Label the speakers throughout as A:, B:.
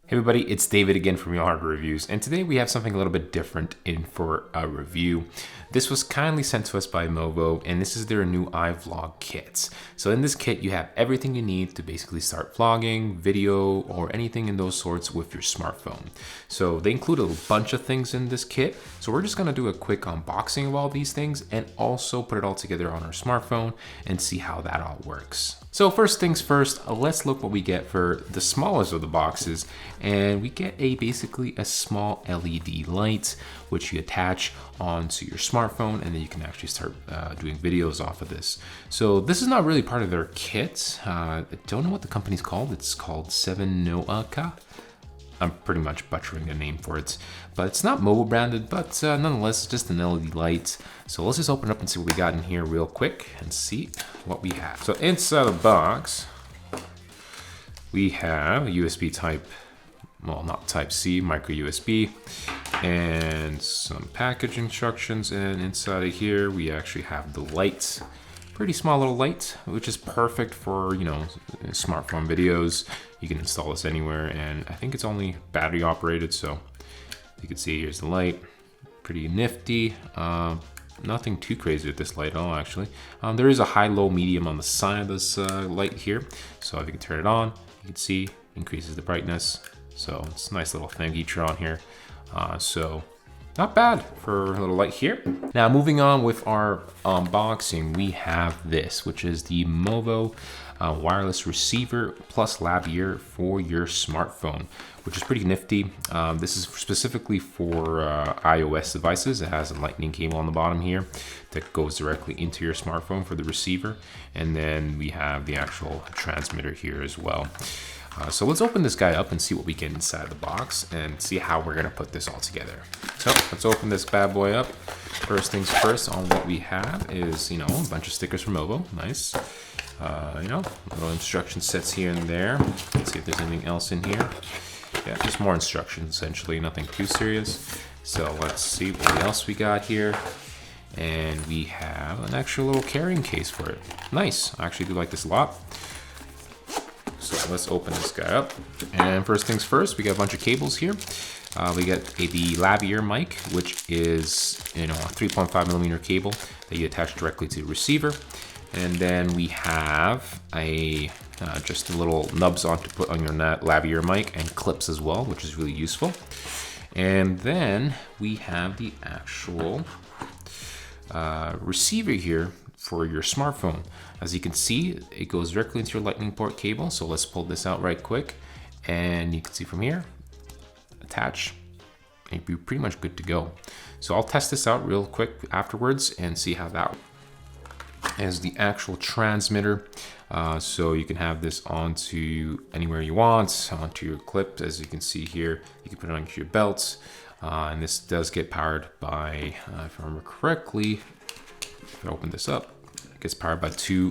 A: Hey everybody, it's David again from Real Hardware Reviews, and today we have something a little bit different in for a review. This was kindly sent to us by Movo, and this is their new iVlog kits. So in this kit, you have everything you need to basically start vlogging, video, or anything in those sorts with your smartphone. So they include a bunch of things in this kit. So we're just gonna do a quick unboxing of all these things and also put it all together on our smartphone and see how that all works. So first things first, let's look what we get for the smallest of the boxes. And we get basically a small LED light, which you attach onto your smartphone, and then you can actually start doing videos off of this. So this is not really part of their kit. I don't know what the company's called. It's called Sevenoaka. I'm pretty much butchering the name for it, but it's not Movo branded, but nonetheless, it's just an LED light. So let's just open up and see what we got in here real quick and see what we have. So inside the box, we have a USB type, well, not type C, micro USB, and some package instructions. And inside of here, we actually have the light. Pretty small little light, which is perfect for, you know, smartphone videos. You can install this anywhere, and I think it's only battery operated. So you can see here's the light, pretty nifty. Nothing too crazy with this light at all, actually. There is a high, low, medium on the side of this light here. So if you can turn it on, you can see increases the brightness. So it's a nice little thing feature on here. So not bad for a little light here. Now moving on with our unboxing, we have this, which is the Movo wireless receiver plus lavalier for your smartphone, which is pretty nifty. This is specifically for iOS devices. It has a lightning cable on the bottom here that goes directly into your smartphone for the receiver. And then we have the actual transmitter here as well. So let's open this guy up and see what we get inside the box and see how we're gonna put this all together. So let's open this bad boy up. First things first, on what we have is, you know, a bunch of stickers from Movo, nice. You know, little instruction sets here and there. Let's see if there's anything else in here. Yeah, just more instructions essentially, nothing too serious. So let's see what else we got here. And we have an actual little carrying case for it. Nice, I actually do like this a lot. So let's open this guy up. And first things first, we got a bunch of cables here. We got the lavalier mic, which is, you know, a 3.5 millimeter cable that you attach directly to the receiver. And then we have just a little nubs on to put on your lavalier mic and clips as well, which is really useful. And then we have the actual receiver here for your smartphone. As you can see, it goes directly into your lightning port cable. So let's pull this out right quick. And you can see from here, attach, and you'll be pretty much good to go. So I'll test this out real quick afterwards and see how that is. The actual transmitter. So you can have this onto anywhere you want, onto your clip. As you can see here, you can put it onto your belt. And this does get powered by, if I remember correctly, if I open this up, it gets powered by two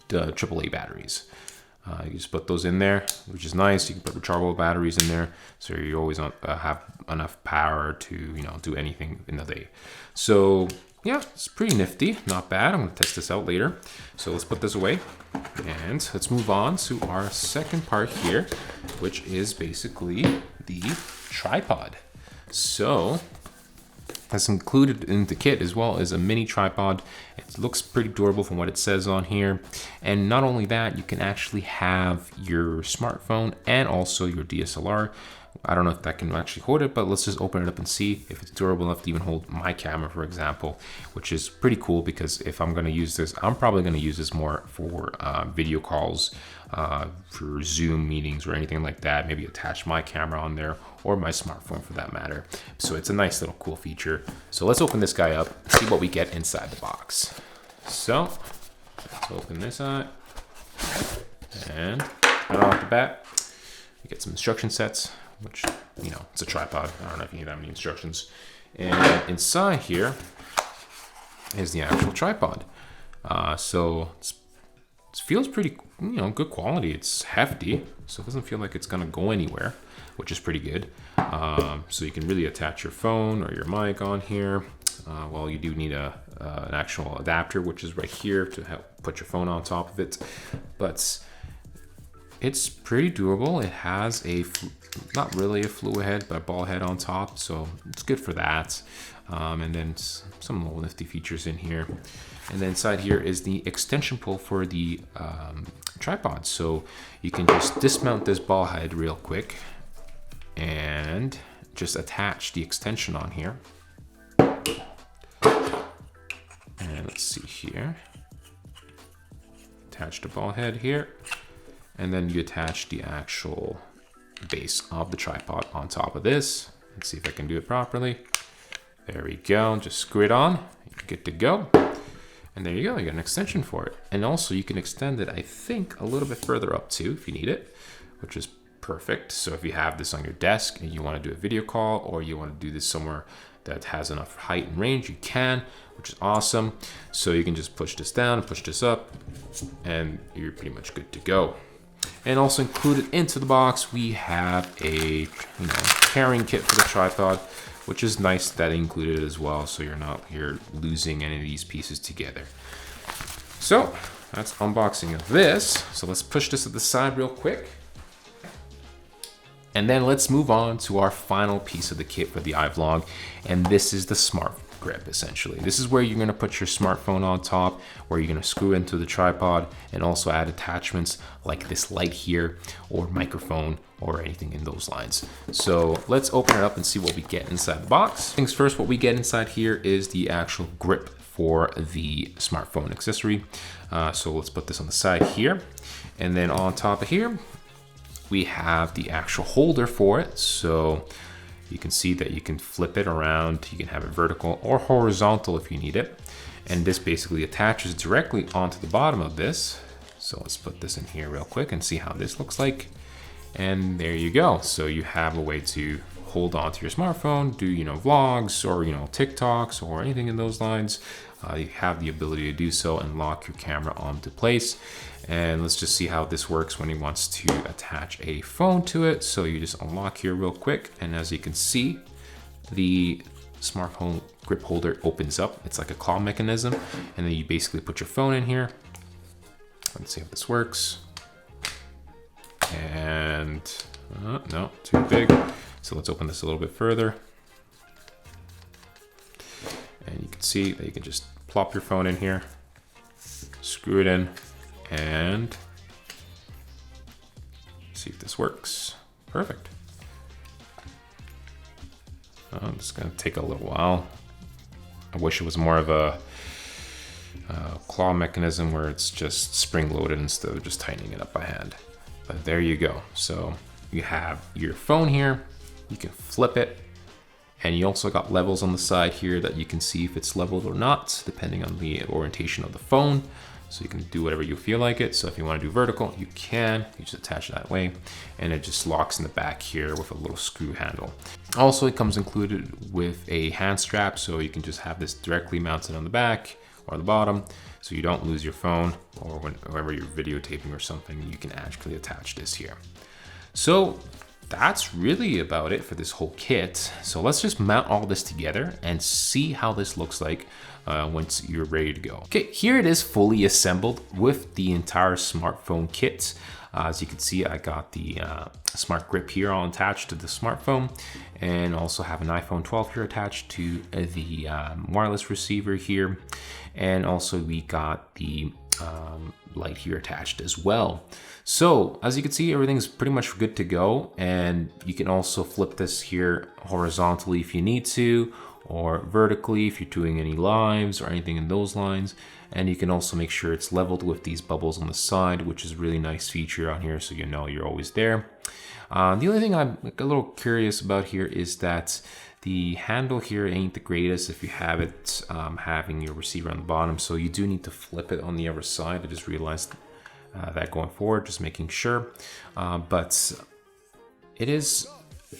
A: AAA batteries. You just put those in there, which is nice. You can put rechargeable batteries in there, so you always have enough power to, you know, do anything in the day. So yeah, it's pretty nifty, not bad. I'm gonna test this out later. So let's put this away, and let's move on to our second part here, which is basically the tripod. So that's included in the kit as well as a mini tripod. It looks pretty durable from what it says on here. And not only that, you can actually have your smartphone and also your DSLR. I don't know if that can actually hold it, but let's just open it up and see if it's durable enough to even hold my camera, for example, which is pretty cool because if I'm gonna use this, I'm probably gonna use this more for video calls, for Zoom meetings or anything like that. Maybe attach my camera on there or my smartphone for that matter. So it's a nice little cool feature. So let's open this guy up, see what we get inside the box. So let's open this up, and right off the bat, we get some instruction sets, which, you know, it's a tripod. I don't know if you need that many instructions. And inside here is the actual tripod. So it feels pretty, you know, good quality. It's hefty, so it doesn't feel like it's gonna go anywhere, which is pretty good. So you can really attach your phone or your mic on here. Well, you do need an actual adapter, which is right here to help put your phone on top of it. But it's pretty durable. It has a not really a fluid head, but a ball head on top. So it's good for that. And then some little nifty features in here. And then inside here is the extension pole for the tripod. So you can just dismount this ball head real quick and just attach the extension on here. And let's see here. Attach the ball head here. And then you attach the actual base of the tripod on top of this. Let's see if I can do it properly. There we go. Just screw it on. You're good to go. And there you go. You got an extension for it. And also you can extend it, I think, a little bit further up too if you need it, which is perfect. So if you have this on your desk and you want to do a video call, or you want to do this somewhere that has enough height and range, you can, which is awesome. So you can just push this down, push this up, and you're pretty much good to go. And also included into the box, we have a carrying kit for the tripod, which is nice that included as well, so you're not here losing any of these pieces together. So that's unboxing of this. So let's push this to the side real quick. And then let's move on to our final piece of the kit for the iVlog, and this is the smart grip, essentially. This is where you're gonna put your smartphone on top, where you're gonna screw into the tripod and also add attachments like this light here, or microphone, or anything in those lines. So let's open it up and see what we get inside the box. Things first, what we get inside here is the actual grip for the smartphone accessory. So let's put this on the side here. And then on top of here, we have the actual holder for it. So you can see that you can flip it around. You can have it vertical or horizontal if you need it. And this basically attaches directly onto the bottom of this. So let's put this in here real quick and see how this looks like. And there you go. So you have a way to hold on to your smartphone, do, vlogs or, TikToks or anything in those lines. You have the ability to do so and lock your camera onto place. And let's just see how this works when he wants to attach a phone to it. So you just unlock here real quick. And as you can see, the smartphone grip holder opens up. It's like a claw mechanism. And then you basically put your phone in here. Let's see how this works. And no, too big. So let's open this a little bit further. And you can see that you can just plop your phone in here, screw it in, and see if this works. Perfect. It's gonna take a little while. I wish it was more of a claw mechanism where it's just spring loaded instead of just tightening it up by hand. But there you go. So you have your phone here, you can flip it, and you also got levels on the side here that you can see if it's leveled or not, depending on the orientation of the phone. So you can do whatever you feel like it. So if you want to do vertical, you can. You just attach it that way, and it just locks in the back here with a little screw handle. Also, it comes included with a hand strap, so you can just have this directly mounted on the back or the bottom, so you don't lose your phone, or whenever you're videotaping or something, you can actually attach this here. So that's really about it for this whole kit. So let's just mount all this together and see how this looks like once you're ready to go. Okay, here it is fully assembled with the entire smartphone kit. As you can see, I got the smart grip here all attached to the smartphone, and also have an iPhone 12 here attached to the wireless receiver here. And also we got the light here attached as well. So as you can see, everything's pretty much good to go, and you can also flip this here horizontally if you need to, or vertically if you're doing any lives or anything in those lines. And you can also make sure it's leveled with these bubbles on the side, which is a really nice feature on here, so you know you're always there. The only thing I'm a little curious about here is that the handle here ain't the greatest if you have it having your receiver on the bottom, so you do need to flip it on the other side. I just realized that going forward, just making sure. But it is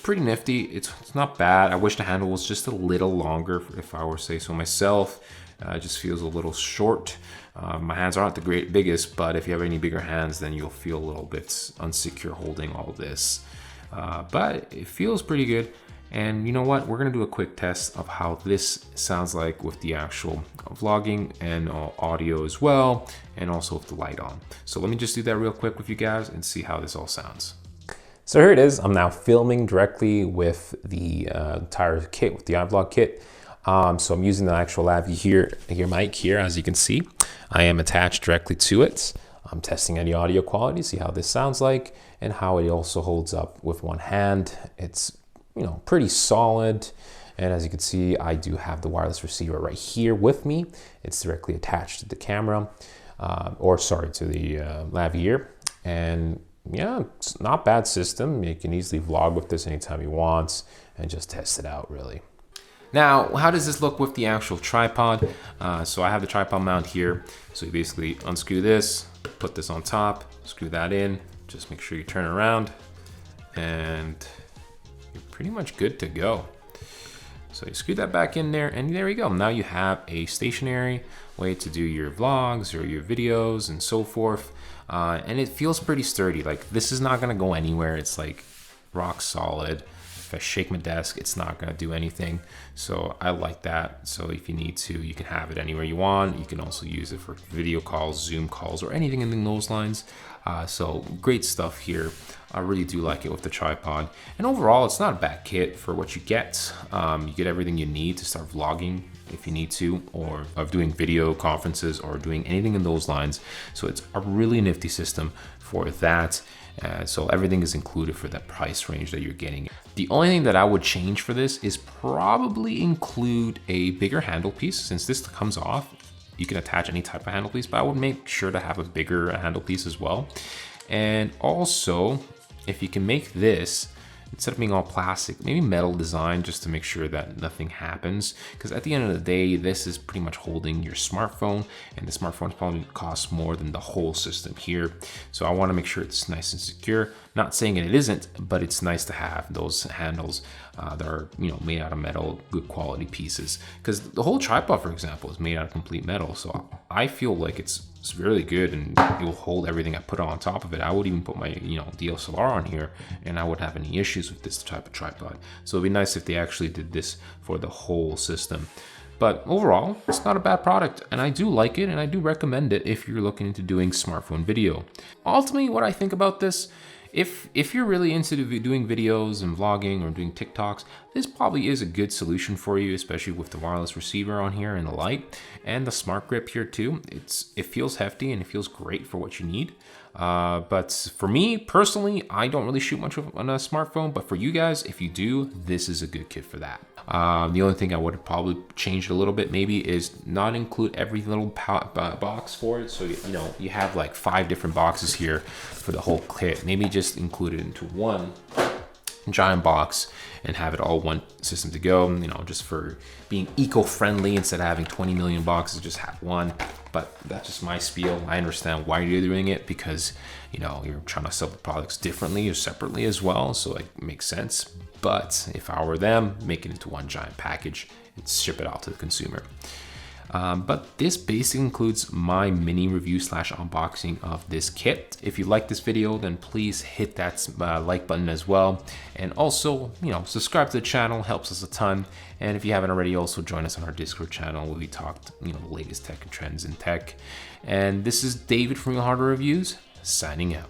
A: pretty nifty. It's not bad. I wish the handle was just a little longer, if I were to say so myself. It just feels a little short. My hands aren't the biggest, but if you have any bigger hands, then you'll feel a little bit unsecure holding all this. But it feels pretty good. And you know what? We're gonna do a quick test of how this sounds like with the actual vlogging and audio as well, and also with the light on. So let me just do that real quick with you guys and see how this all sounds. So here it is. I'm now filming directly with the entire kit, with the iVlog kit. So I'm using the actual lavalier mic here, as you can see. I am attached directly to it. I'm testing any audio quality, see how this sounds like, and how it also holds up with one hand. It's, you know, pretty solid. And as you can see, I do have the wireless receiver right here with me. It's directly attached to the camera, to the lavalier. And yeah, it's not a bad system. You can easily vlog with this anytime you want and just test it out, really. Now, how does this look with the actual tripod? So I have the tripod mount here. So you basically unscrew this, put this on top, screw that in, just make sure you turn around, and you're pretty much good to go. So you screw that back in there, and there you go. Now you have a stationary way to do your vlogs or your videos and so forth. And it feels pretty sturdy. Like, this is not gonna go anywhere. It's like rock solid. If I shake my desk, it's not gonna do anything. So I like that. So if you need to, you can have it anywhere you want. You can also use it for video calls, Zoom calls, or anything in those lines. So great stuff here. I really do like it with the tripod. And overall, it's not a bad kit for what you get. You get everything you need to start vlogging if you need to, or of doing video conferences or doing anything in those lines. So it's a really nifty system for that. So everything is included for that price range that you're getting. The only thing that I would change for this is probably include a bigger handle piece. Since this comes off, you can attach any type of handle piece, but I would make sure to have a bigger handle piece as well. And also, if you can make this, instead of being all plastic, maybe metal design, just to make sure that nothing happens. Because at the end of the day, this is pretty much holding your smartphone, and the smartphone probably costs more than the whole system here. So I want to make sure it's nice and secure. Not saying it isn't, but it's nice to have those handles that are, you know, made out of metal, good quality pieces. Because the whole tripod, for example, is made out of complete metal. So I feel like it's really good, and it will hold everything I put on top of it. I would even put my, you know, DSLR on here, and I wouldn't have any issues with this type of tripod. So it'd be nice if they actually did this for the whole system. But overall, it's not a bad product, and I do like it, and I do recommend it if you're looking into doing smartphone video. Ultimately, what I think about this, if you're really into doing videos and vlogging or doing TikToks, this probably is a good solution for you, especially with the wireless receiver on here and the light and the smart grip here too. It feels hefty and it feels great for what you need. But for me personally, I don't really shoot much on a smartphone, but for you guys, if you do, this is a good kit for that. The only thing I would have probably changed a little bit maybe is not include every little box for it. So, you know, you have like 5 different boxes here for the whole kit. Maybe just include it into one giant box and have it all one system to go, you know, just for being eco-friendly. Instead of having 20 million boxes, just have one. But that's just my spiel. I understand why you're doing it, because, you know, you're trying to sell the products differently or separately as well, so it makes sense. But if I were them, make it into one giant package and ship it out to the consumer. But this basically includes my mini review / unboxing of this kit. If you like this video, then please hit that like button as well. And also, you know, subscribe to the channel, helps us a ton. And if you haven't already, also join us on our Discord channel where we talked, you know, the latest tech and trends in tech. And this is David from Your Hardware Reviews, signing out.